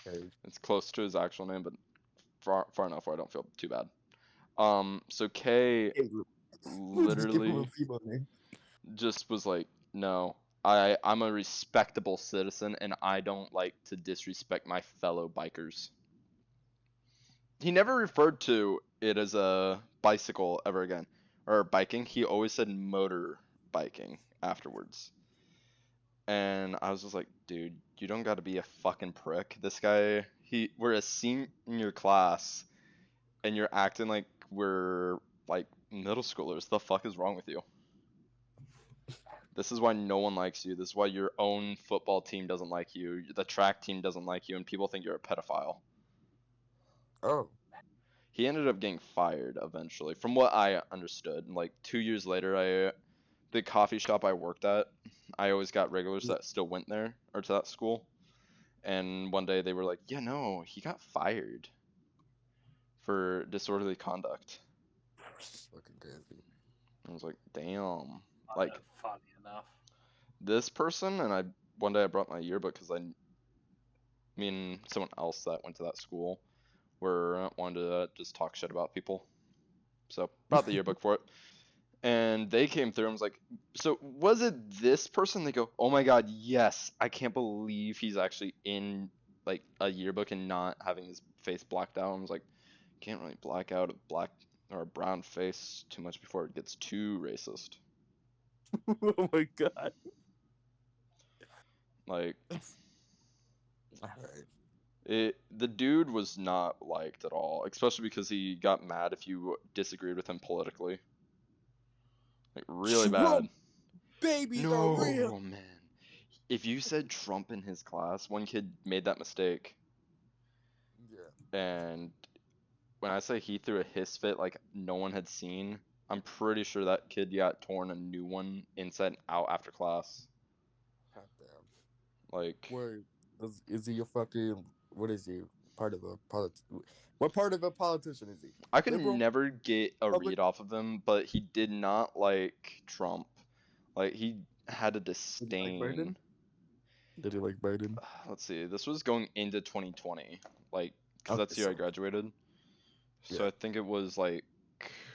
okay. It's close to his actual name, but far enough where I don't feel too bad. So K Just give him literally a female name. just was like, no, I'm a respectable citizen and I don't like to disrespect my fellow bikers. He never referred to it as a bicycle ever again, or biking. He always said motor biking afterwards. And I was just like, dude, you don't got to be a fucking prick. This guy, we're a senior class, and you're acting like we're like middle schoolers. The fuck is wrong with you? This is why no one likes you. This is why your own football team doesn't like you. The track team doesn't like you, and people think you're a pedophile. Oh. He ended up getting fired eventually, from what I understood. Like 2 years later, the coffee shop I worked at, I always got regulars that still went there or to that school. And one day they were like, yeah, no, he got fired for disorderly conduct. Fucking crazy. I was like, damn. Like, Funny enough. this person, and one day I brought my yearbook because me and someone else that went to that school wanted to just talk shit about people. So brought the yearbook for it. And they came through and was like, so was it this person? They go, oh my god, yes. I can't believe he's actually in like a yearbook and not having his face blacked out. I was like, can't really black out a black or a brown face too much before it gets too racist. Oh my god. Like, Alright. the dude was not liked at all, especially because he got mad if you disagreed with him politically. Like, really bad. Babies No, are real. man. If you said Trump in his class, one kid made that mistake. Yeah. And when I say he threw a hiss fit like no one had seen, I'm pretty sure that kid got torn a new one inside and out after class. God damn. Like, Wait, is he a fucking, what is he? Part of a what part of a politician is he? I could Liberal? never get a Public? read off of him, but he did not like Trump. Like, he had a disdain. Did he like Biden? Let's see, this was going into 2020, like, because that's the year I graduated. So Yeah. I think it was like,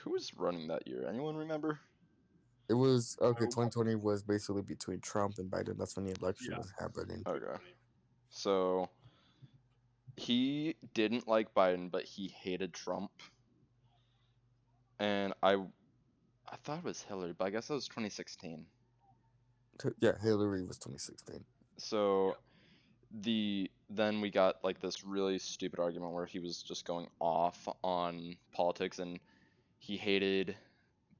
who was running that year? Anyone remember? It was, okay, 2020 was basically between Trump and Biden. That's when the election was happening. Okay. So he didn't like Biden, but he hated Trump. And I thought it was Hillary, but I guess that was 2016. Yeah, Hillary was 2016. So then we got like this really stupid argument where he was just going off on politics, and he hated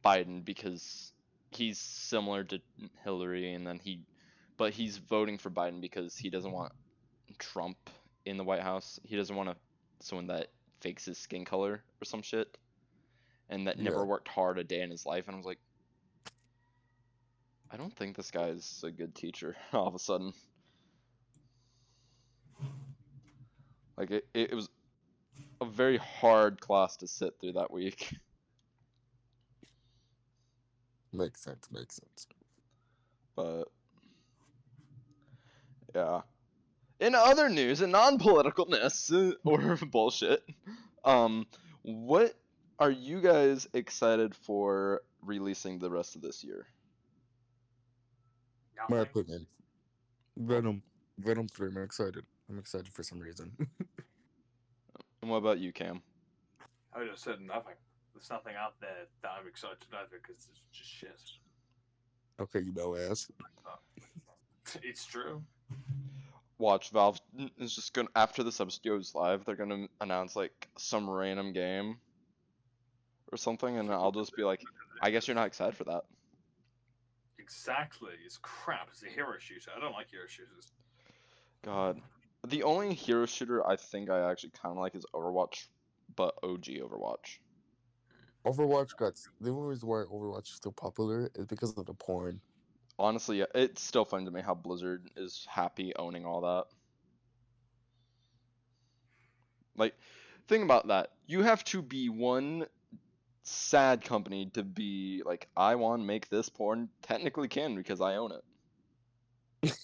Biden because he's similar to Hillary, and then but he's voting for Biden because he doesn't want Trump in the White House. He doesn't want someone that fakes his skin color or some shit, and that never worked hard a day in his life. And I was like, I don't think this guy's a good teacher. All of a sudden, like it was a very hard class to sit through that week. Makes sense. But yeah. In other news, and non-politicalness or bullshit, What are you guys excited for releasing the rest of this year? My Nothing. opinion. Venom 3. I'm excited. I'm excited for some reason. And what about you, Cam? I just said nothing. There's nothing out there that I'm excited either because it's just shit. Okay, you know ass. It's true. Watch, Valve is just gonna, after this episode goes live, they're gonna announce like some random game or something, and I'll just be like, I guess you're not excited for that. Exactly. It's crap. It's a hero shooter. I don't like hero shooters. God. The only hero shooter I think I actually kind of like is Overwatch, but OG Overwatch. Overwatch got the only reason why Overwatch is still popular is because of the porn. Honestly, yeah, it's still funny to me how Blizzard is happy owning all that. Like, think about that. You have to be one sad company to be like, I want to make this porn. Technically can because I own it.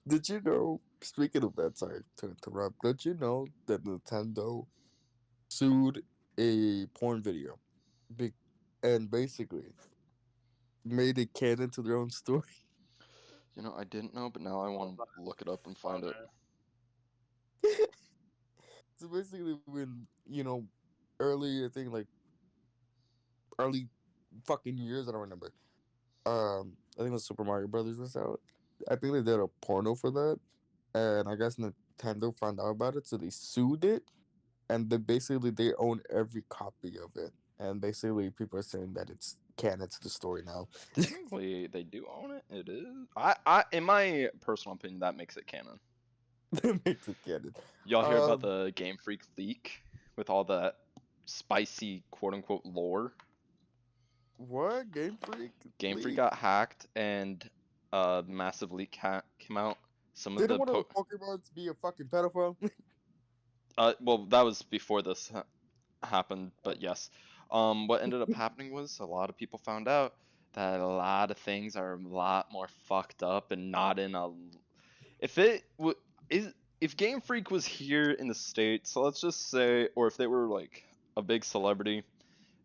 Did you know? Speaking of that, sorry to interrupt. Did you know that Nintendo sued a porn video, big, and basically made it canon to their own story? You know, I didn't know, but now I want to look it up and find it. So basically, when early, I think like early fucking years, I don't remember. I think it was Super Mario Brothers was out. I think they did a porno for that, and I guess Nintendo found out about it, so they sued it, and they own every copy of it, and basically people are saying that it's canon to the story now. Technically, they do own it. It is. I, in my personal opinion, that makes it canon. That makes it canon. Y'all hear about the Game Freak leak with all that spicy quote unquote lore? What Game Freak? Game Freak Leak? got hacked and massive leak came out. Some of Didn't the one of the Pokemons be a fucking pedophile? well, that was before this happened, but yes. What ended up happening was a lot of people found out that a lot of things are a lot more fucked up and not in a. If it is, if Game Freak was here in the States, so let's just say, or if they were like a big celebrity,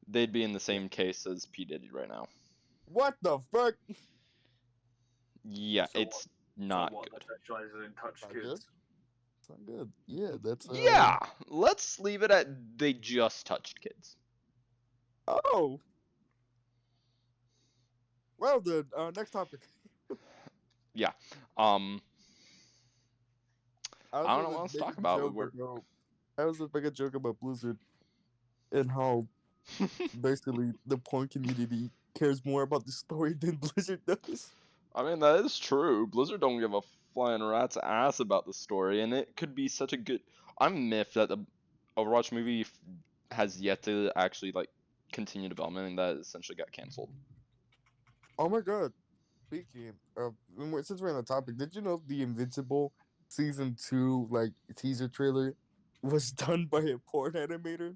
they'd be in the same case as P Diddy right now. What the fuck? Yeah, So it's not so what, good. The sexualizer in touch Not kids. good? It's not good. Yeah, that's Yeah, let's leave it at they just touched kids. Oh. Well then, next topic. Yeah. I don't know what else to talk about. I was just making a joke about Blizzard and how basically the porn community cares more about the story than Blizzard does. I mean, that is true. Blizzard don't give a flying rat's ass about the story, and it could be such a good. I'm miffed that the Overwatch movie has yet to actually like continue development, and that essentially got canceled. Oh my god. Speaking of, since we're on the topic, did you know the Invincible season 2 like teaser trailer was done by a porn animator?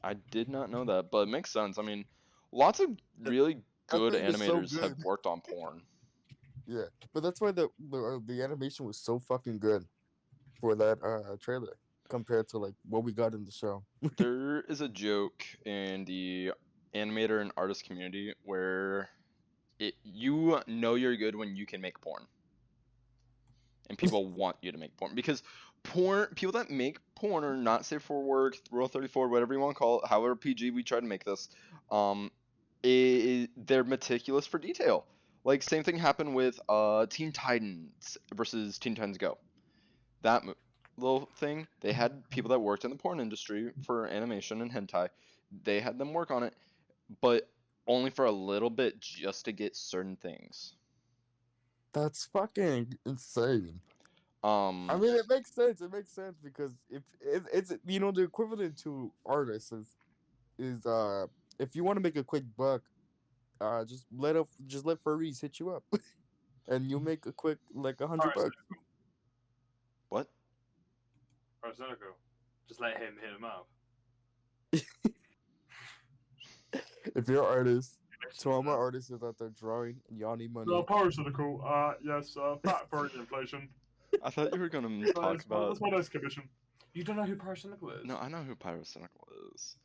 I did not know that, but it makes sense. I mean, lots of really That good thing is so animators have good. worked on porn. Yeah, but that's why the animation was so fucking good for that trailer compared to like what we got in the show. There is a joke in the animator and artist community where you know you're good when you can make porn, and people want you to make porn because people that make porn are not safe for work, Rule 34, whatever you want to call it, however PG we try to make this. They're meticulous for detail. Like same thing happened with Teen Titans versus Teen Titans Go. That little thing, they had people that worked in the porn industry for animation and hentai. They had them work on it, but only for a little bit just to get certain things. That's fucking insane. I Um, mean, it makes sense. It makes sense because if it's the equivalent to artists is if you want to make a quick buck, just let furries hit you up, and you'll make a quick like $100. what? Arsenico. Just let him hit him up. If you're an artist, to all my artists out there drawing and y'all need money. Parasitical. Yes, fat bird inflation. I thought you were gonna talk about. That's my next commission. You don't know who Pyrocynical is? No, I know who Pyrocynical is.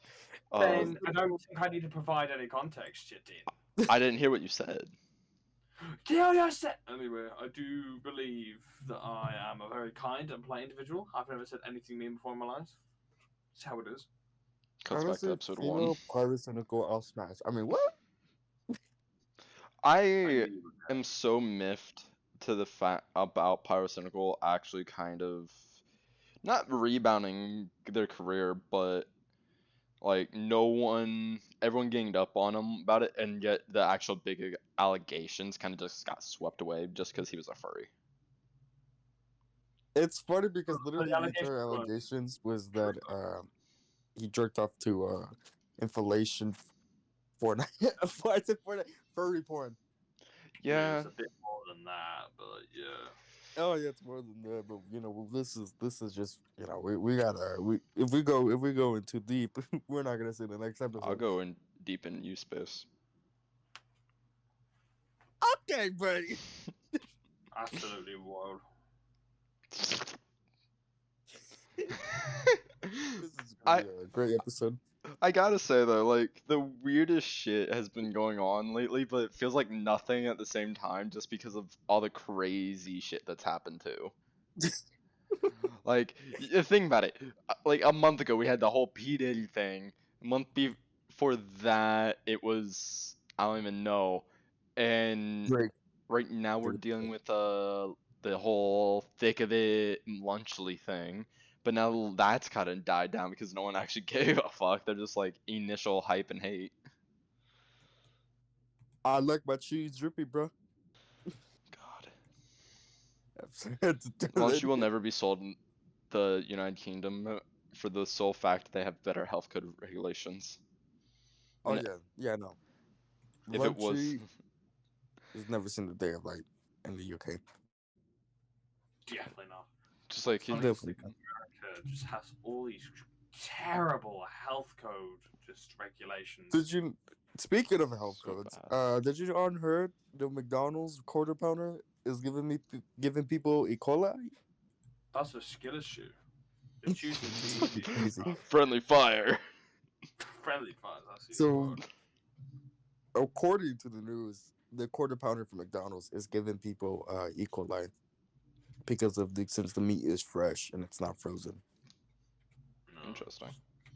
Then I don't think I need to provide any context, you did. I didn't hear what you said. Anyway, I do believe that I am a very kind and polite individual. I've never said anything mean before in my life. It's how it is. Cuts back to Honestly, episode 1. female Pyrocynical, I'll smash. I mean, what? I am so miffed to the fact about Pyrocynical actually kind of not rebounding their career, but like everyone ganged up on him about it, and yet the actual big allegations kind of just got swept away just because he was a furry. It's funny because The literally the allegations entire were- allegations was that he jerked off to inflation for I said furry porn. Yeah, It's a bit more than that, but yeah. Oh yeah, it's more than that, but you know, this is just we gotta if we go in too deep, we're not gonna see the next episode. I'll go in deep in you space. Okay, buddy. Absolutely wild. This is gonna be a great episode. I gotta say though, like the weirdest shit has been going on lately, but it feels like nothing at the same time just because of all the crazy shit that's happened too. Like, think about it. Like a month ago, we had the whole P Diddy thing. A month before that, it was I don't even know. And Drake. right now, we're dealing with the whole thick of it lunchly thing. But now that's kind of died down because no one actually gave a fuck. They're just like initial hype and hate. I like my cheese drippy, bro. God. Lunch will never be sold in the United Kingdom for the sole fact they have better health code regulations. Oh And yeah, no. if it was, has never seen the day of light in the UK. Definitely not. just like Definitely. America just has all these terrible health code regulations. Did you? Speaking of health So codes, bad. did you unheard the McDonald's quarter pounder is giving people E. coli? That's a skill issue. They're choosing to eat Easy. Friendly fire. friendly fires. That's So, according to the news, the quarter pounder from McDonald's is giving people E. coli because of since the meat is fresh and it's not frozen. no, Interesting.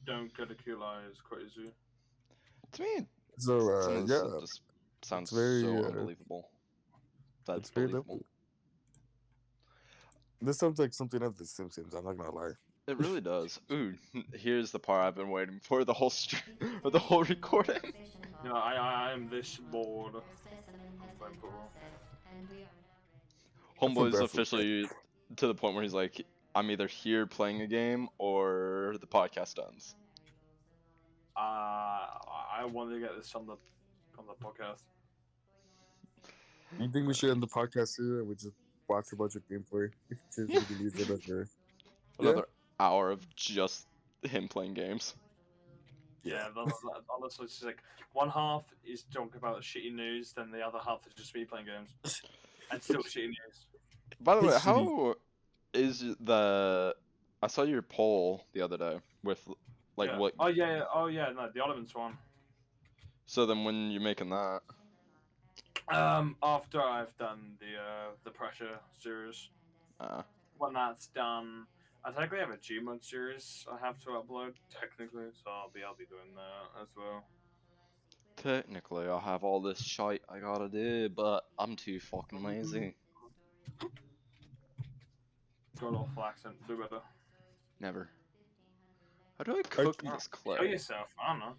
Don't get a coli. It's crazy. To me, So some of this stuff just sounds very, so unbelievable. That's it's very believable. dope. This sounds like something of The Simpsons. I'm not gonna lie. It really does. Ooh, here's the part I've been waiting for the whole or the whole recording. You know, I am this bored. Homeboy's officially to the point where he's like, I'm either here playing a game or the podcast ends. I want to get this on the podcast. You think we should end the podcast here and we just watch a bunch of gameplay? Since we can use it as Another hour of just him playing games. Yeah, honestly, it's just like one half is talking about shitty news, then the other half is just me playing games, and still shitty news. By the way, Shitty. how is the? I saw your poll the other day with like Yeah. what. Oh yeah, no, the Elements one. So then, when you're making that, After I've done the Pressure series, when that's done, I technically have a Gmod series I have to upload technically, so I'll be doing that as well. technically, I'll have all this shite I gotta do, but I'm too fucking lazy. Got off accent, do better. Never. How do I cook this Kill clay? yourself. I don't know.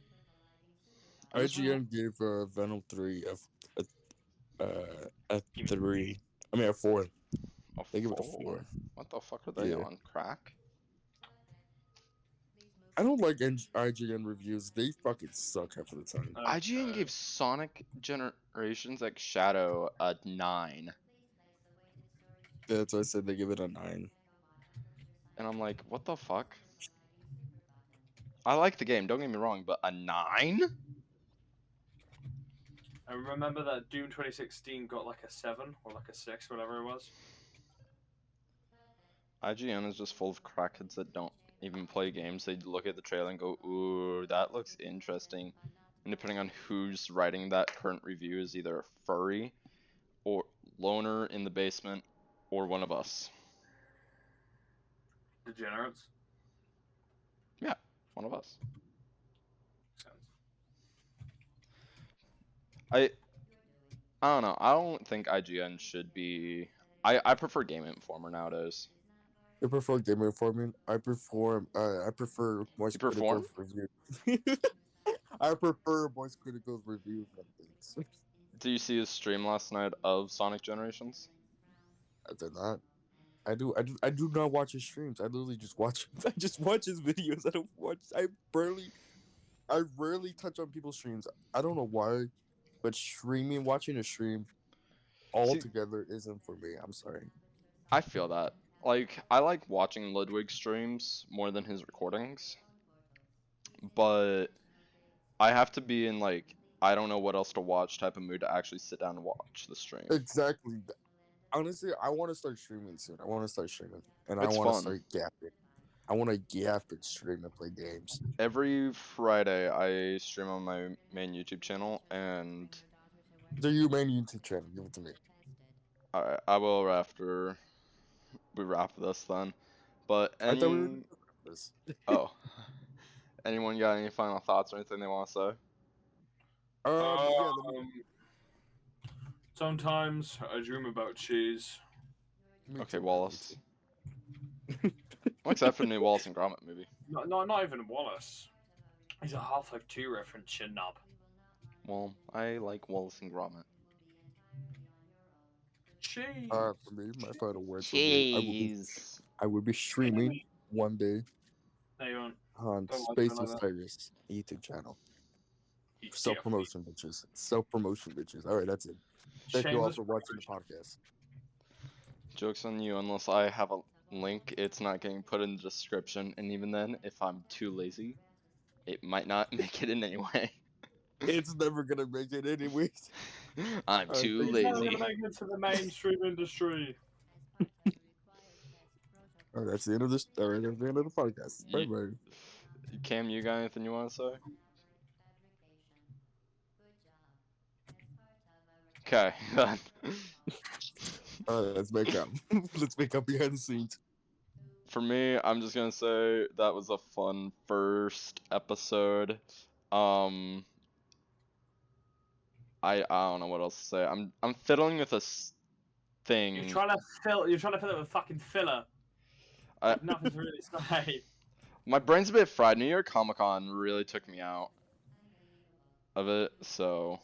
IGN gave Venom 3 a 3. I mean a 4. A They give it a 4? 4. What the fuck are they Yeah. on? Crack? I don't like IGN reviews. They fucking suck half of the time. IGN gave Sonic Generations X Shadow a 9. That's why I said they give it a 9. And I'm like, what the fuck? I like the game, don't get me wrong, but a 9? I remember that Doom 2016 got like a 7 or like a 6, whatever it was. IGN is just full of crackheads that don't even play games. They look at the trailer and go, "Ooh, that looks interesting." And depending on who's writing that current review is either a furry, or loner in the basement, or one of us. Degenerates. Yeah, one of us. Sense. I don't know. I don't think IGN should be. I prefer Game Informer nowadays. I prefer Game Informer. I prefer Voice You perform? Critical's review. I prefer Voice Critical's review of things. Do you see his stream last night of Sonic Generations? I did not. I do not watch his streams. I literally just watch. I just watch his videos. I don't watch. I rarely touch on people's streams. I don't know why, but watching a stream See, altogether isn't for me. I'm sorry. I feel that. Like, I like watching Ludwig streams more than his recordings, but I have to be in, like, I don't know what else to watch type of mood to actually sit down and watch the stream. Exactly. Honestly, I want to start streaming soon. I want to start streaming, and I It's want to fun. start gapping. I want to gap and stream and play games. Every Friday, I stream on my main YouTube channel, and So you main YouTube channel, give it to me. I will after we wrap this then. But I thought we were any doing this. oh, anyone got any final thoughts or anything they want to say? Yeah, let me. Sometimes I dream about cheese. Me Okay, too, Wallace. me too. I'm excited for the new Wallace and Gromit movie. Not even Wallace. He's a Half-Life 2 reference, you knob. Well, I like Wallace and Gromit. Cheese. For me, my final words will be, I will be streaming one day No, you won't. on Don't watch Spacy it like that. Cyrus YouTube channel. You Self promotion, bitches. Self promotion, bitches. All right, that's it. Thank you all shameless for watching the promotion. podcast. Joke's on you, unless I have a link, it's not getting put in the description, and even then, if I'm too lazy, it might not make it in anyway. It's never gonna make it anyways. I'm Alright, too He's never lazy. gonna make it to the mainstream industry. All right, that's the end of this. All right, that's the end of the podcast. Bye You- bye. Cam, you got anything you want to say? Okay, done. All right, let's make up. Let's make up behind the scenes. For me, I'm just gonna say that was a fun first episode. I don't know what else to say. I'm fiddling with a thing. You're trying to fill it with fucking filler. I, Nothing to really say. my brain's a bit fried. New York Comic Con really took me out of it, so.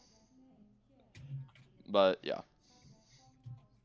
But yeah.